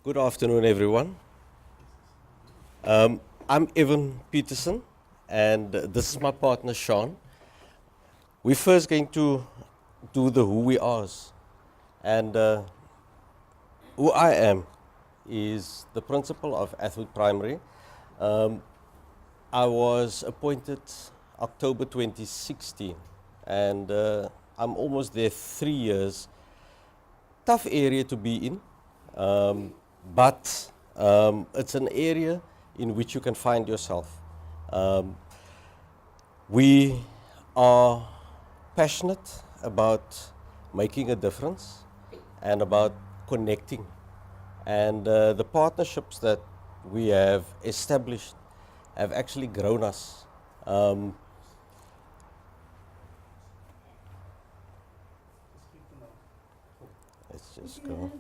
Good afternoon, everyone. I'm Evan Peterson, and this is my partner, Sean. We're first going to do the who we are's. And who I am is the principal of Athwood Primary. I was appointed October 2016, and I'm almost there 3 years. Tough area to be in, but it's an area in which you can find yourself. We are passionate about making a difference and about connecting. And the partnerships that we have established have actually grown us. Let's just go.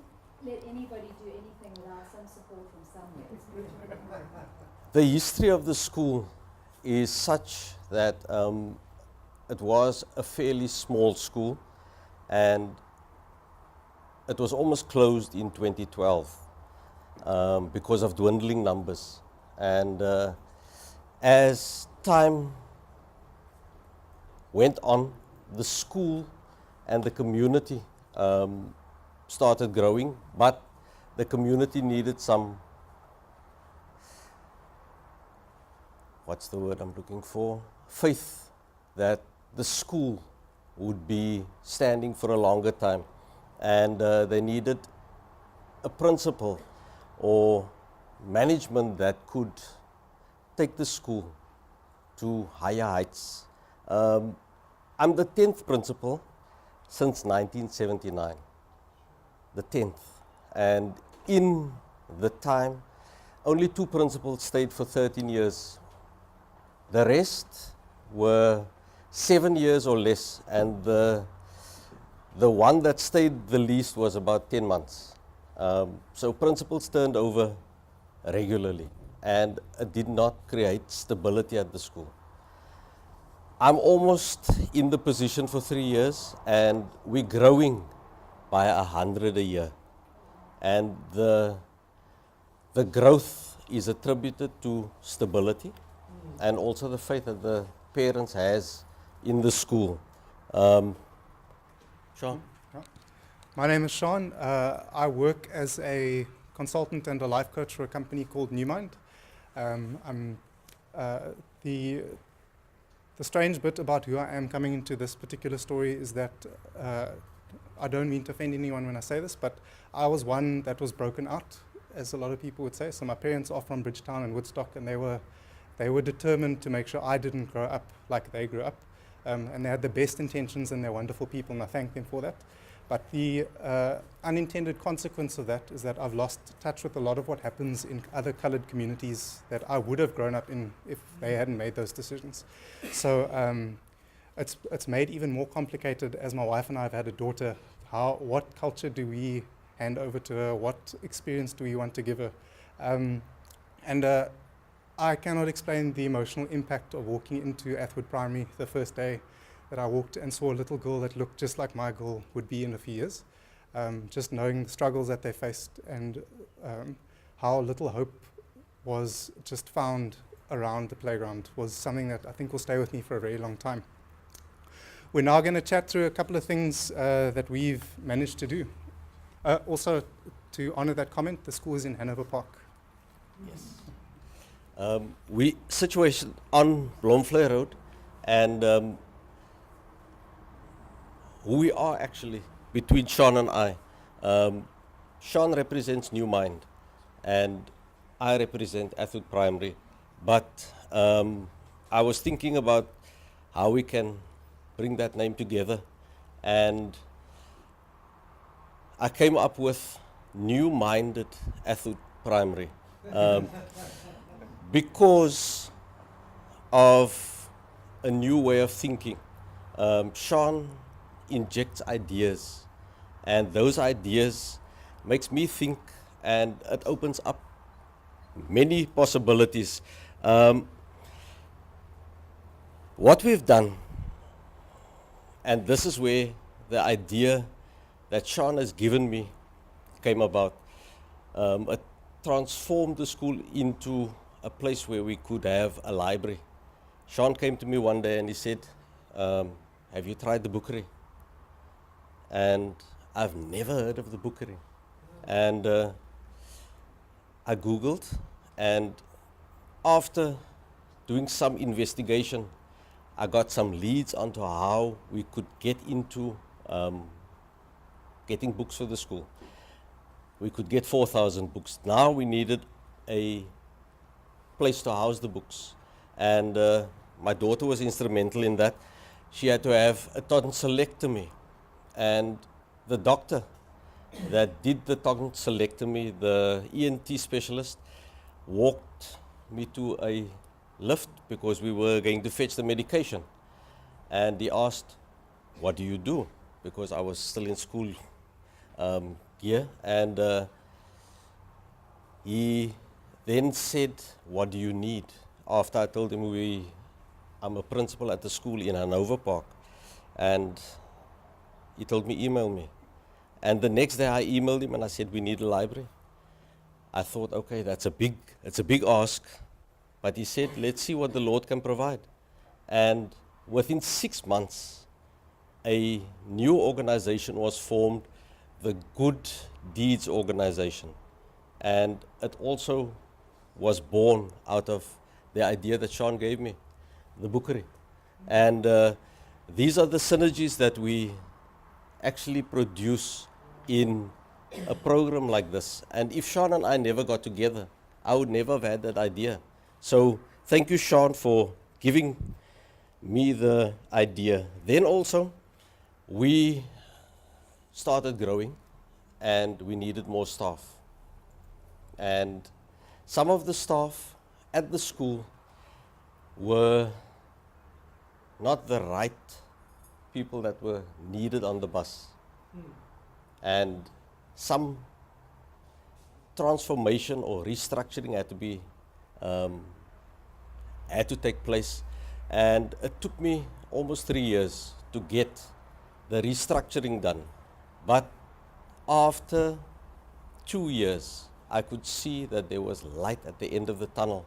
Let anybody do anything without some support from somewhere. The history of the school is such that it was a fairly small school, and it was almost closed in 2012 because of dwindling numbers. And as time went on, the school and the community started growing, but the community needed some, what's the word I'm looking for? Faith that the school would be standing for a longer time. And they needed a principal or management that could take the school to higher heights. I'm the 10th principal since 1979, the 10th. And in the time, only 2 principals stayed for 13 years. The rest were 7 years or less, and the one that stayed the least was about 10 months. So principals turned over regularly, and it did not create stability at the school. I'm almost in the position for 3 years, and we're growing by 100 a year. And the growth is attributed to stability and also the faith that the parents has in the school. Sean? My name is Sean. I work as a consultant and a life coach for a company called NewMind. The strange bit about who I am coming into this particular story is that I don't mean to offend anyone when I say this, but I was one that was broken out, as a lot of people would say. So my parents are from Bridgetown and Woodstock, and they were determined to make sure I didn't grow up like they grew up. And they had the best intentions, and they're wonderful people, and I thank them for that. But the unintended consequence of that is that I've lost touch with a lot of what happens in other coloured communities that I would have grown up in if they hadn't made those decisions. So it's made even more complicated as my wife and I have had a daughter. What culture do we hand over to her? What experience do we want to give her? I cannot explain the emotional impact of walking into Athwood Primary the first day that I walked and saw a little girl that looked just like my girl would be in a few years. Just knowing the struggles that they faced and how little hope was just found around the playground was something that I think will stay with me for a very long time. We're now going to chat through a couple of things that we've managed to do. Also, to honor that comment, the school is in Hanover Park. Yes. We situation on Blomvlei Road, and who we are actually between Sean and I. Sean represents NewMind, and I represent Athwood Primary. But I was thinking about how we can bring that name together, and I came up with New-Minded Athwood Primary. Because of a new way of thinking. Sean injects ideas, and those ideas makes me think, and it opens up many possibilities. What we've done, and this is where the idea that Sean has given me came about. it transformed the school into a place where we could have a library. Sean came to me one day and he said, have you tried the bookery? And I've never heard of the bookery. And I Googled, and after doing some investigation, I got some leads onto how we could get into getting books for the school. We could get 4,000 books. Now we needed a place to house the books. And my daughter was instrumental in that. She had to have a tonsillectomy. And the doctor that did the tonsillectomy, the ENT specialist, walked me to a lift because we were going to fetch the medication. And he asked, what do you do? Because I was still in school gear. And he then said, what do you need? After I told him I'm a principal at the school in Hanover Park. And he told me, email me. And the next day I emailed him and I said, we need a library. I thought, okay, it's a big ask. But he said, let's see what the Lord can provide. And within 6 months, a new organization was formed, the Good Deeds Organization. And it also was born out of the idea that Sean gave me, the bookery. And these are the synergies that we actually produce in a program like this. And if Sean and I never got together, I would never have had that idea. So thank you, Sean, for giving me the idea. Then also, we started growing and we needed more staff. And some of the staff at the school were not the right people that were needed on the bus. And some transformation or restructuring had to take place. And it took me almost 3 years to get the restructuring done. But after 2 years, I could see that there was light at the end of the tunnel,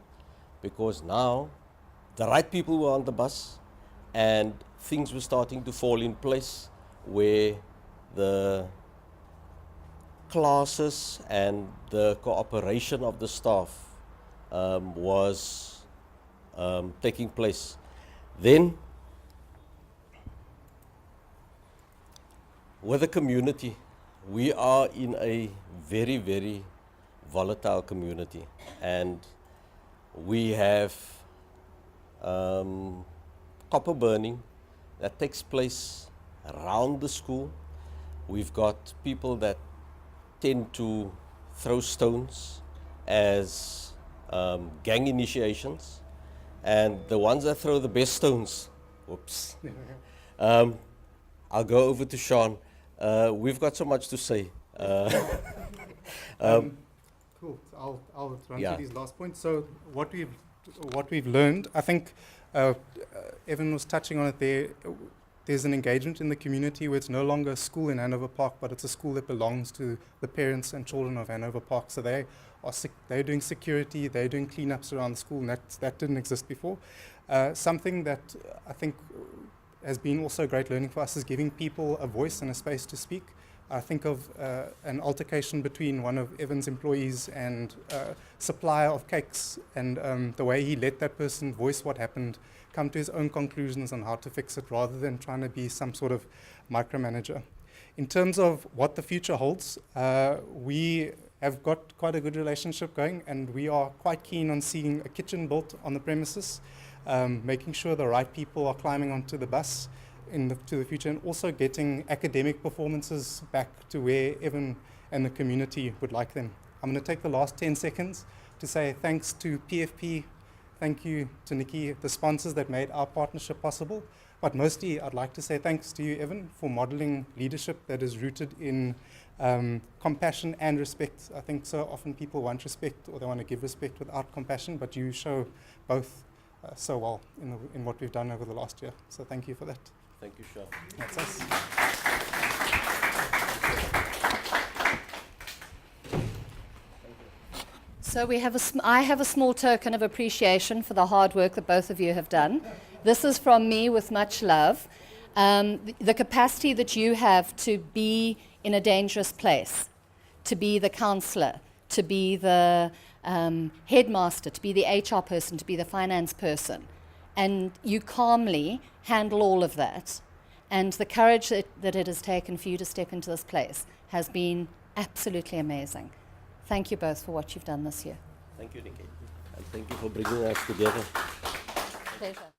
because now the right people were on the bus and things were starting to fall in place where the classes and the cooperation of the staff was taking place. Then, with the community, we are in a very, very volatile community, and we have copper burning that takes place around the school. We've got people that tend to throw stones as gang initiations, and the ones that throw the best stones, whoops. I'll go over to Sean. We've got so much to say. Cool. So I'll run through these last points. So what we've learned, I think Evan was touching on it there. There's an engagement in the community where it's no longer a school in Hanover Park, but it's a school that belongs to the parents and children of Hanover Park. So they're doing security, they're doing cleanups around the school, and that didn't exist before. Something that I think has been also great learning for us is giving people a voice and a space to speak. I think of an altercation between one of Evan's employees and a supplier of cakes, and the way he let that person voice what happened, come to his own conclusions on how to fix it, rather than trying to be some sort of micromanager. In terms of what the future holds, we have got quite a good relationship going, and we are quite keen on seeing a kitchen built on the premises, making sure the right people are climbing onto the bus to the future, and also getting academic performances back to where Evan and the community would like them. I'm going to take the last 10 seconds to say thanks to PFP, thank you to Nikki, the sponsors that made our partnership possible, but mostly I'd like to say thanks to you, Evan, for modeling leadership that is rooted in compassion and respect. I think so often people want respect, or they want to give respect without compassion, but you show both so well in what we've done over the last year. So thank you for that. Thank you, Sean. That's us. So I have a small token of appreciation for the hard work that both of you have done. This is from me with much love. The capacity that you have to be in a dangerous place, to be the counselor, to be the headmaster, to be the HR person, to be the finance person, and you calmly handle all of that. And the courage that it has taken for you to step into this place has been absolutely amazing. Thank you both for what you've done this year. Thank you, Nikki. And thank you for bringing us together. Pleasure.